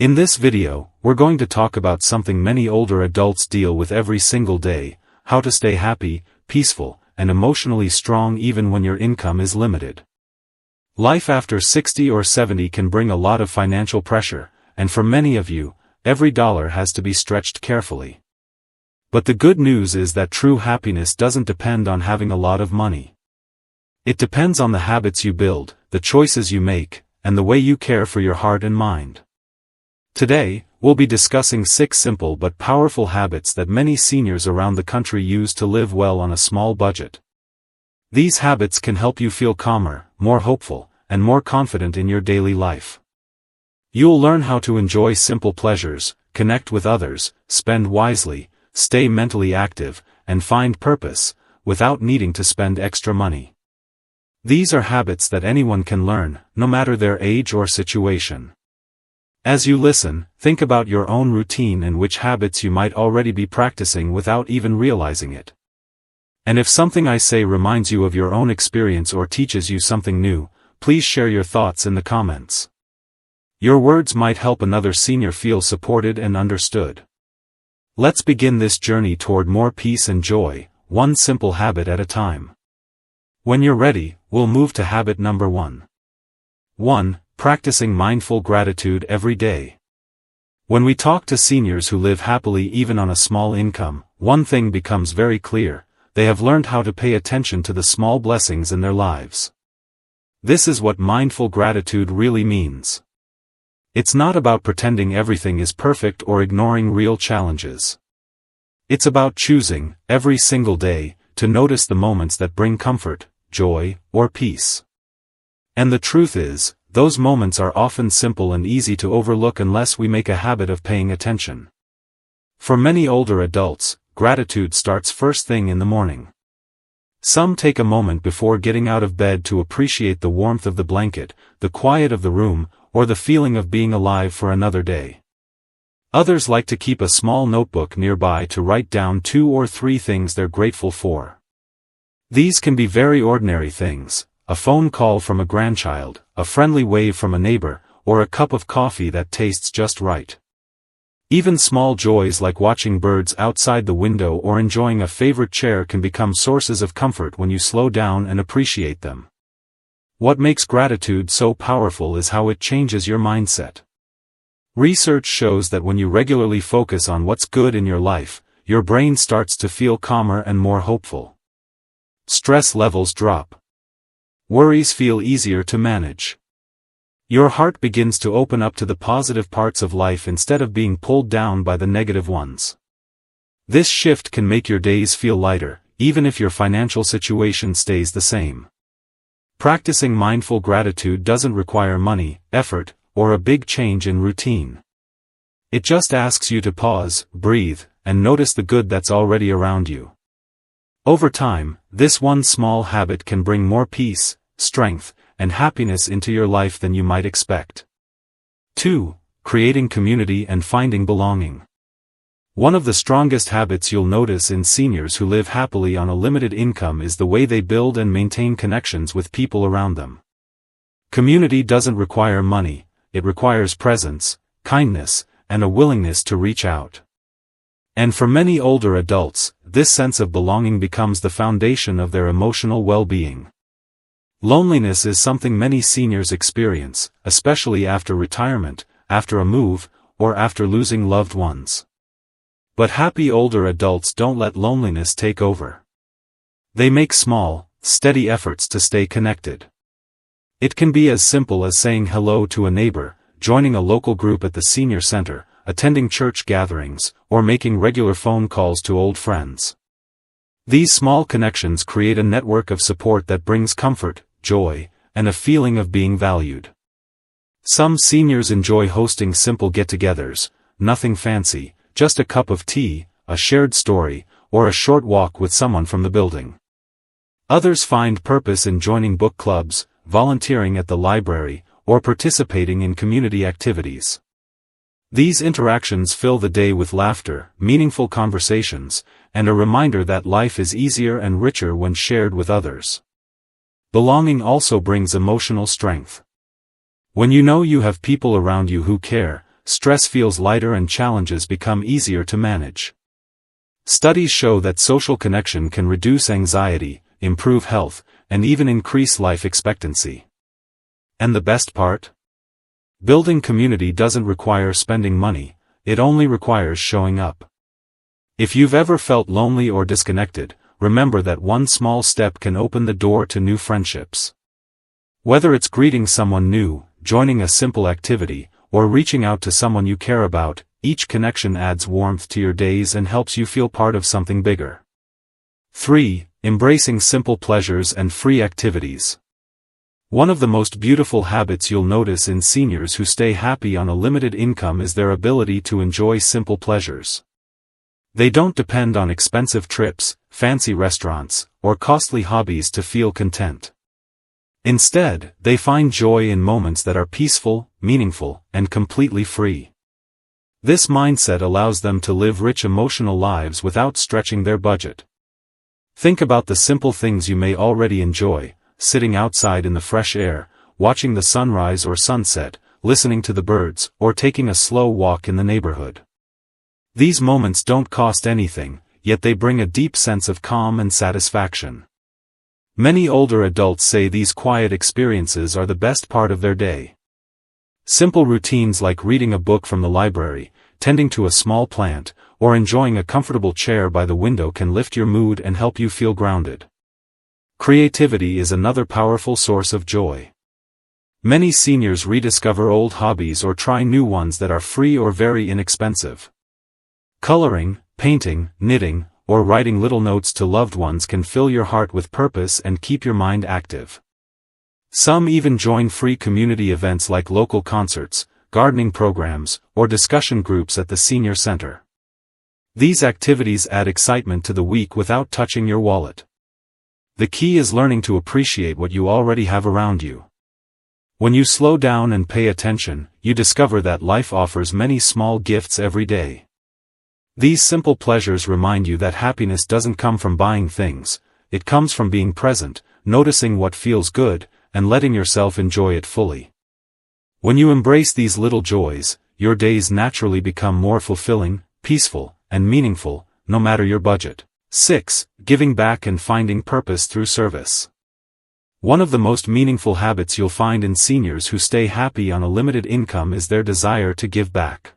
In this video, we're going to talk about something many older adults deal with every single day: how to stay happy, peaceful, and emotionally strong even when your income is limited. Life after 60 or 70 can bring a lot of financial pressure, and for many of you, every dollar has to be stretched carefully. But the good news is that true happiness doesn't depend on having a lot of money. It depends on the habits you build, the choices you make, and the way you care for your heart and mind. Today, we'll be discussing 6 simple but powerful habits that many seniors around the country use to live well on a small budget. These habits can help you feel calmer, more hopeful, and more confident in your daily life. You'll learn how to enjoy simple pleasures, connect with others, spend wisely, stay mentally active, and find purpose, without needing to spend extra money. These are habits that anyone can learn, no matter their age or situation. As you listen, think about your own routine and which habits you might already be practicing without even realizing it. And if something I say reminds you of your own experience or teaches you something new, please share your thoughts in the comments. Your words might help another senior feel supported and understood. Let's begin this journey toward more peace and joy, one simple habit at a time. When you're ready, we'll move to habit number 1. 1. Practicing mindful gratitude every day. When we talk to seniors who live happily even on a small income, one thing becomes very clear: they have learned how to pay attention to the small blessings in their lives. This is what mindful gratitude really means. It's not about pretending everything is perfect or ignoring real challenges. It's about choosing, every single day, to notice the moments that bring comfort, joy, or peace. And the truth is, those moments are often simple and easy to overlook unless we make a habit of paying attention. For many older adults, gratitude starts first thing in the morning. Some take a moment before getting out of bed to appreciate the warmth of the blanket, the quiet of the room, or the feeling of being alive for another day. Others like to keep a small notebook nearby to write down 2 or 3 things they're grateful for. These can be very ordinary things: a phone call from a grandchild, a friendly wave from a neighbor, or a cup of coffee that tastes just right. Even small joys like watching birds outside the window or enjoying a favorite chair can become sources of comfort when you slow down and appreciate them. What makes gratitude so powerful is how it changes your mindset. Research shows that when you regularly focus on what's good in your life, your brain starts to feel calmer and more hopeful. Stress levels drop. Worries feel easier to manage. Your heart begins to open up to the positive parts of life instead of being pulled down by the negative ones. This shift can make your days feel lighter, even if your financial situation stays the same. Practicing mindful gratitude doesn't require money, effort, or a big change in routine. It just asks you to pause, breathe, and notice the good that's already around you. Over time, this one small habit can bring more peace, strength, and happiness into your life than you might expect. 2. Creating community and finding belonging. One of the strongest habits you'll notice in seniors who live happily on a limited income is the way they build and maintain connections with people around them. Community doesn't require money, it requires presence, kindness, and a willingness to reach out. And for many older adults, this sense of belonging becomes the foundation of their emotional well-being. Loneliness is something many seniors experience, especially after retirement, after a move, or after losing loved ones. But happy older adults don't let loneliness take over. They make small, steady efforts to stay connected. It can be as simple as saying hello to a neighbor, joining a local group at the senior center, attending church gatherings, or making regular phone calls to old friends. These small connections create a network of support that brings comfort, joy, and a feeling of being valued. Some seniors enjoy hosting simple get-togethers, nothing fancy, just a cup of tea, a shared story, or a short walk with someone from the building. Others find purpose in joining book clubs, volunteering at the library, or participating in community activities. These interactions fill the day with laughter, meaningful conversations, and a reminder that life is easier and richer when shared with others. Belonging also brings emotional strength. When you know you have people around you who care, stress feels lighter and challenges become easier to manage. Studies show that social connection can reduce anxiety, improve health, and even increase life expectancy. And the best part? Building community doesn't require spending money, it only requires showing up. If you've ever felt lonely or disconnected, remember that one small step can open the door to new friendships. Whether it's greeting someone new, joining a simple activity, or reaching out to someone you care about, each connection adds warmth to your days and helps you feel part of something bigger. 3. Embracing simple pleasures and free activities. One of the most beautiful habits you'll notice in seniors who stay happy on a limited income is their ability to enjoy simple pleasures. They don't depend on expensive trips, fancy restaurants, or costly hobbies to feel content. Instead, they find joy in moments that are peaceful, meaningful, and completely free. This mindset allows them to live rich emotional lives without stretching their budget. Think about the simple things you may already enjoy: sitting outside in the fresh air, watching the sunrise or sunset, listening to the birds, or taking a slow walk in the neighborhood. These moments don't cost anything, yet they bring a deep sense of calm and satisfaction. Many older adults say these quiet experiences are the best part of their day. Simple routines like reading a book from the library, tending to a small plant, or enjoying a comfortable chair by the window can lift your mood and help you feel grounded. Creativity is another powerful source of joy. Many seniors rediscover old hobbies or try new ones that are free or very inexpensive. Coloring, painting, knitting, or writing little notes to loved ones can fill your heart with purpose and keep your mind active. Some even join free community events like local concerts, gardening programs, or discussion groups at the senior center. These activities add excitement to the week without touching your wallet. The key is learning to appreciate what you already have around you. When you slow down and pay attention, you discover that life offers many small gifts every day. These simple pleasures remind you that happiness doesn't come from buying things, it comes from being present, noticing what feels good, and letting yourself enjoy it fully. When you embrace these little joys, your days naturally become more fulfilling, peaceful, and meaningful, no matter your budget. 6. Giving back and finding purpose through service. One of the most meaningful habits you'll find in seniors who stay happy on a limited income is their desire to give back.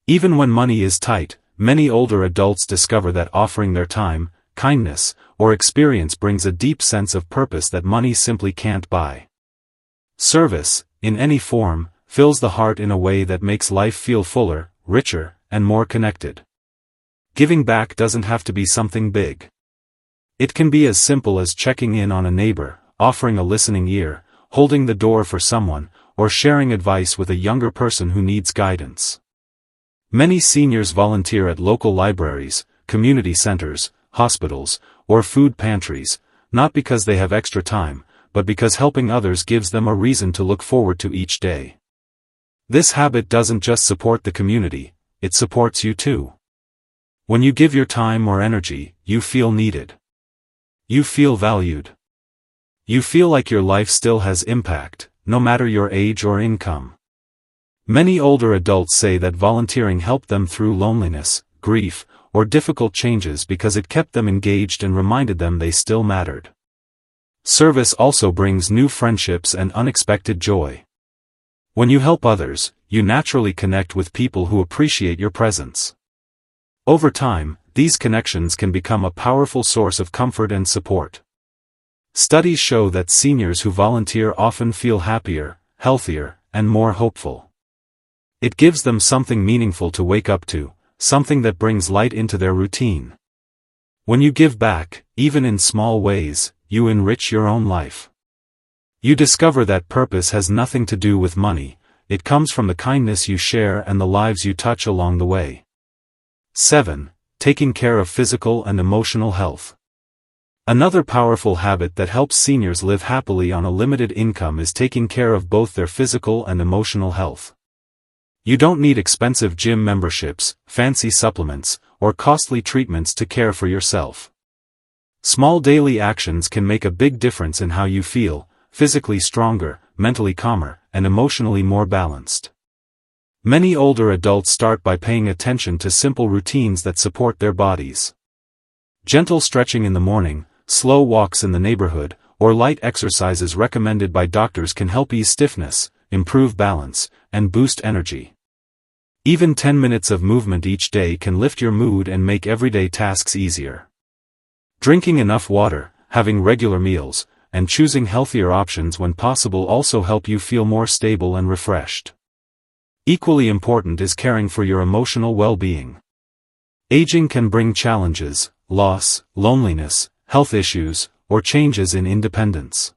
Even when money is tight, many older adults discover that offering their time, kindness, or experience brings a deep sense of purpose that money simply can't buy. Service, in any form, fills the heart in a way that makes life feel fuller, richer, and more connected. Giving back doesn't have to be something big. It can be as simple as checking in on a neighbor, offering a listening ear, holding the door for someone, or sharing advice with a younger person who needs guidance. Many seniors volunteer at local libraries, community centers, hospitals, or food pantries, not because they have extra time, but because helping others gives them a reason to look forward to each day. This habit doesn't just support the community, it supports you too. When you give your time or energy, you feel needed. You feel valued. You feel like your life still has impact, no matter your age or income. Many older adults say that volunteering helped them through loneliness, grief, or difficult changes because it kept them engaged and reminded them they still mattered. Service also brings new friendships and unexpected joy. When you help others, you naturally connect with people who appreciate your presence. Over time, these connections can become a powerful source of comfort and support. Studies show that seniors who volunteer often feel happier, healthier, and more hopeful. It gives them something meaningful to wake up to, something that brings light into their routine. When you give back, even in small ways, you enrich your own life. You discover that purpose has nothing to do with money, it comes from the kindness you share and the lives you touch along the way. 7. Taking care of physical and emotional health. Another powerful habit that helps seniors live happily on a limited income is taking care of both their physical and emotional health. You don't need expensive gym memberships, fancy supplements, or costly treatments to care for yourself. Small daily actions can make a big difference in how you feel, physically stronger, mentally calmer, and emotionally more balanced. Many older adults start by paying attention to simple routines that support their bodies. Gentle stretching in the morning, slow walks in the neighborhood, or light exercises recommended by doctors can help ease stiffness, improve balance, and boost energy. Even 10 minutes of movement each day can lift your mood and make everyday tasks easier. Drinking enough water, having regular meals, and choosing healthier options when possible also help you feel more stable and refreshed. Equally important is caring for your emotional well-being. Aging can bring challenges, loss, loneliness, health issues, or changes in independence.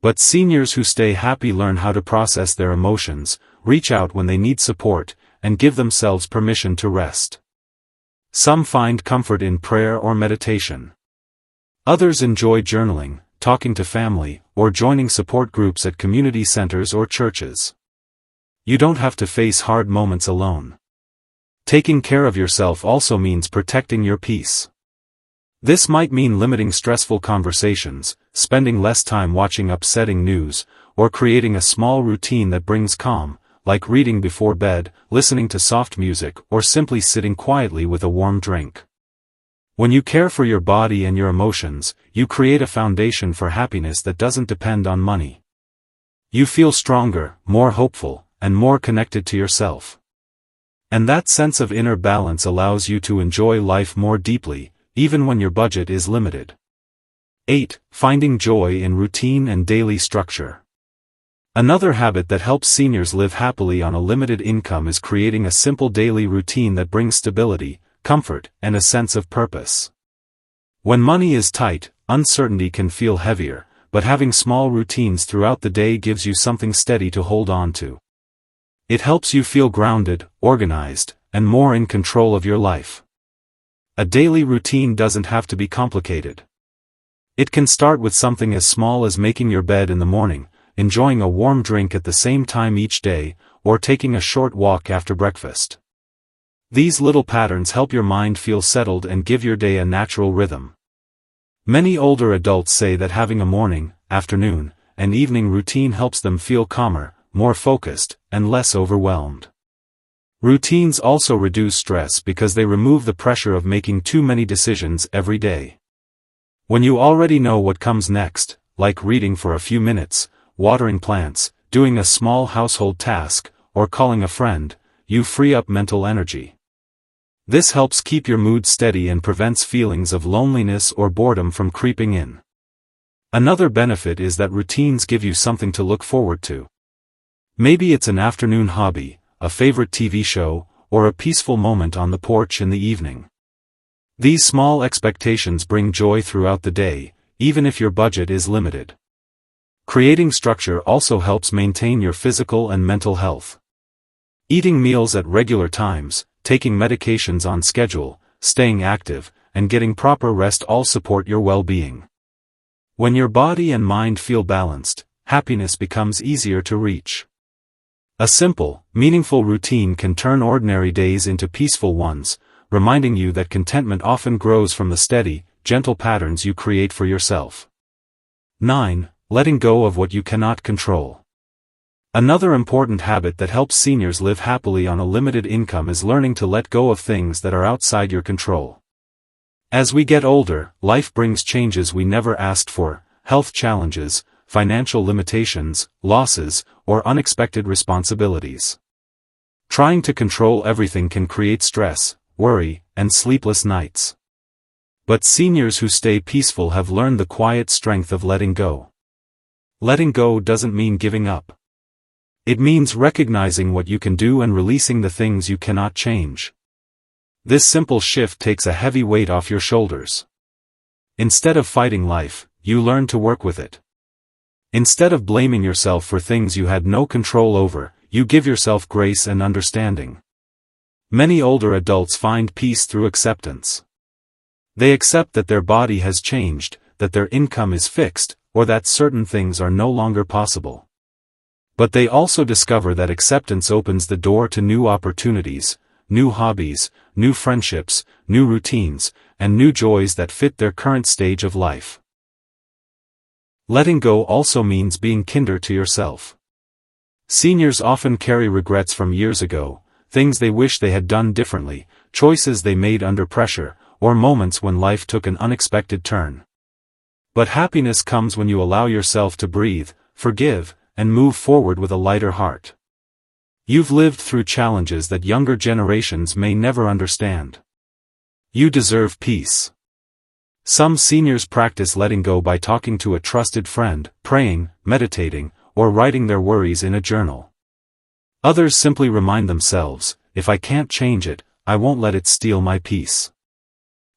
But seniors who stay happy learn how to process their emotions, reach out when they need support, and give themselves permission to rest. Some find comfort in prayer or meditation. Others enjoy journaling, talking to family, or joining support groups at community centers or churches. You don't have to face hard moments alone. Taking care of yourself also means protecting your peace. This might mean limiting stressful conversations, spending less time watching upsetting news, or creating a small routine that brings calm, like reading before bed, listening to soft music, or simply sitting quietly with a warm drink. When you care for your body and your emotions, you create a foundation for happiness that doesn't depend on money. You feel stronger, more hopeful, and more connected to yourself. And that sense of inner balance allows you to enjoy life more deeply, even when your budget is limited. 8. Finding joy in routine and daily structure. Another habit that helps seniors live happily on a limited income is creating a simple daily routine that brings stability, comfort, and a sense of purpose. When money is tight, uncertainty can feel heavier, but having small routines throughout the day gives you something steady to hold on to. It helps you feel grounded, organized, and more in control of your life. A daily routine doesn't have to be complicated. It can start with something as small as making your bed in the morning, enjoying a warm drink at the same time each day, or taking a short walk after breakfast. These little patterns help your mind feel settled and give your day a natural rhythm. Many older adults say that having a morning, afternoon, and evening routine helps them feel calmer, more focused, and less overwhelmed. Routines also reduce stress because they remove the pressure of making too many decisions every day. When you already know what comes next, like reading for a few minutes, watering plants, doing a small household task, or calling a friend, you free up mental energy. This helps keep your mood steady and prevents feelings of loneliness or boredom from creeping in. Another benefit is that routines give you something to look forward to. Maybe it's an afternoon hobby, a favorite TV show, or a peaceful moment on the porch in the evening. These small expectations bring joy throughout the day, even if your budget is limited. Creating structure also helps maintain your physical and mental health. Eating meals at regular times, taking medications on schedule, staying active, and getting proper rest all support your well-being. When your body and mind feel balanced, happiness becomes easier to reach. A simple, meaningful routine can turn ordinary days into peaceful ones, reminding you that contentment often grows from the steady, gentle patterns you create for yourself. 9. Letting go of what you cannot control. Another important habit that helps seniors live happily on a limited income is learning to let go of things that are outside your control. As we get older, life brings changes we never asked for, health challenges, financial limitations, losses, or unexpected responsibilities. Trying to control everything can create stress, worry, and sleepless nights. But seniors who stay peaceful have learned the quiet strength of letting go. Letting go doesn't mean giving up. It means recognizing what you can do and releasing the things you cannot change. This simple shift takes a heavy weight off your shoulders. Instead of fighting life, you learn to work with it. Instead of blaming yourself for things you had no control over, you give yourself grace and understanding. Many older adults find peace through acceptance. They accept that their body has changed, that their income is fixed, or that certain things are no longer possible. But they also discover that acceptance opens the door to new opportunities, new hobbies, new friendships, new routines, and new joys that fit their current stage of life. Letting go also means being kinder to yourself. Seniors often carry regrets from years ago, things they wish they had done differently, choices they made under pressure, or moments when life took an unexpected turn. But happiness comes when you allow yourself to breathe, forgive, and move forward with a lighter heart. You've lived through challenges that younger generations may never understand. You deserve peace. Some seniors practice letting go by talking to a trusted friend, praying, meditating, or writing their worries in a journal. Others simply remind themselves, if I can't change it, I won't let it steal my peace.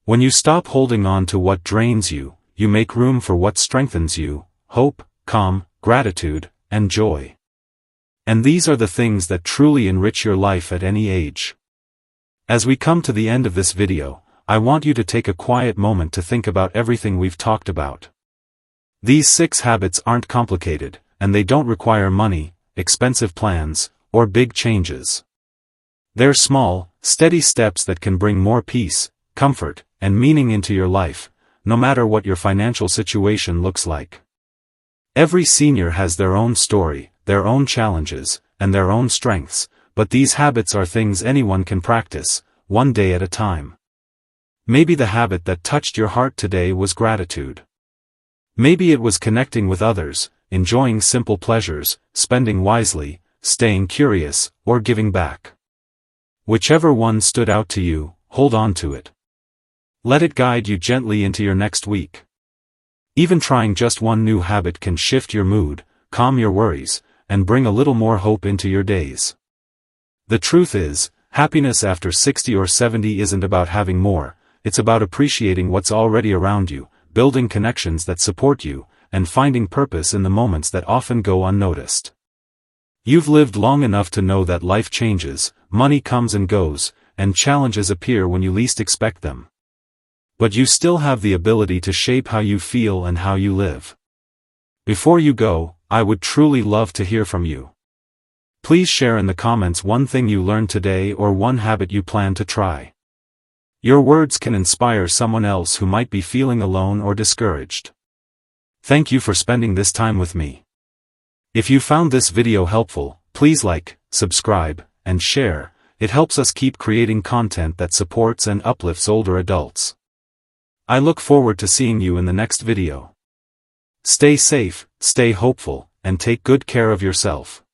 When you stop holding on to what drains you, you make room for what strengthens you: hope, calm, gratitude, and joy. And these are the things that truly enrich your life at any age. As we come to the end of this video, I want you to take a quiet moment to think about everything we've talked about. These 6 habits aren't complicated, and they don't require money, expensive plans, or big changes. They're small, steady steps that can bring more peace, comfort, and meaning into your life, no matter what your financial situation looks like. Every senior has their own story, their own challenges, and their own strengths, but these habits are things anyone can practice, one day at a time. Maybe the habit that touched your heart today was gratitude. Maybe it was connecting with others, enjoying simple pleasures, spending wisely, staying curious, or giving back. Whichever one stood out to you, hold on to it. Let it guide you gently into your next week. Even trying just one new habit can shift your mood, calm your worries, and bring a little more hope into your days. The truth is, happiness after 60 or 70 isn't about having more, it's about appreciating what's already around you, building connections that support you, and finding purpose in the moments that often go unnoticed. You've lived long enough to know that life changes, money comes and goes, and challenges appear when you least expect them. But you still have the ability to shape how you feel and how you live. Before you go, I would truly love to hear from you. Please share in the comments one thing you learned today or one habit you plan to try. Your words can inspire someone else who might be feeling alone or discouraged. Thank you for spending this time with me. If you found this video helpful, please like, subscribe, and share. It helps us keep creating content that supports and uplifts older adults. I look forward to seeing you in the next video. Stay safe, stay hopeful, and take good care of yourself.